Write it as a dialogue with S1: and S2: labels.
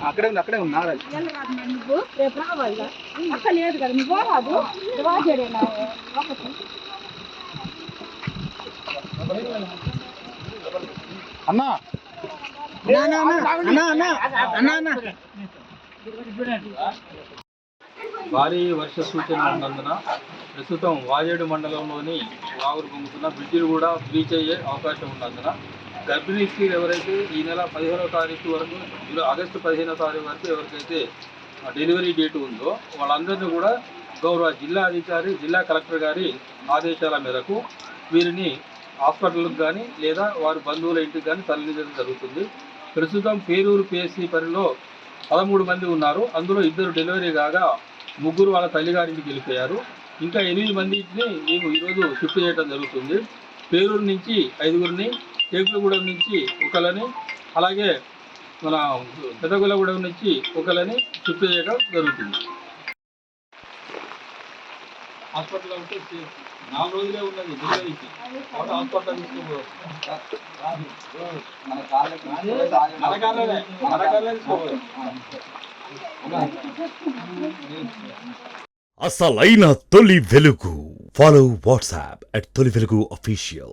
S1: అక్కడే ఉన్నా
S2: నువ్వు రేపు రావాలి అక్క లేదు కదా నువ్వు రాదు
S1: అన్నా
S3: భారీ వర్ష సూచన ఉన్నందున ప్రస్తుతం వాజేడు మండలంలోని వాగులు పొంగుతున్న బ్రిడ్జిలు కూడా బ్రీచ్ అయ్యే అవకాశం ఉన్నందున గర్భిణీ స్త్రీలు ఎవరైతే ఈ నెల 15వ తారీఖు వరకు ఆగస్టు 15వ తారీఖు వరకు ఎవరికైతే డెలివరీ డేట్ ఉందో వాళ్ళందరినీ కూడా గౌరవ జిల్లా అధికారి జిల్లా కలెక్టర్ గారి ఆదేశాల మేరకు వీరిని హాస్పిటల్కి కానీ లేదా వారి బంధువుల ఇంటికి కానీ తరలించడం జరుగుతుంది. ప్రస్తుతం పేరూరు పిఎస్సి పరిలో 13 మంది ఉన్నారు. అందులో 2 డెలివరీ కాగా 3 వాళ్ళ తల్లిగారింటికి వెళ్ళిపోయారు. ఇంకా 8 మందిని మేము ఈరోజు షిఫ్ట్ చేయడం జరుగుతుంది. పేరూరు నుంచి 5గురిని, టేకులగూడెం నుంచి ఒకరిని, అలాగే మన పెద్దగొల్లగూడెం నుంచి ఒకరిని షిఫ్ట్ చేయడం జరుగుతుంది. హాస్పిటల్లో ఉంటే 4 రోజులే ఉన్నది డెలివరీకి. హాస్పిటల్ తీసుకోబోదు
S4: అసలైన తొలి వెలుగు. ఫాలో వాట్సాప్ @తొలి వెలుగు official.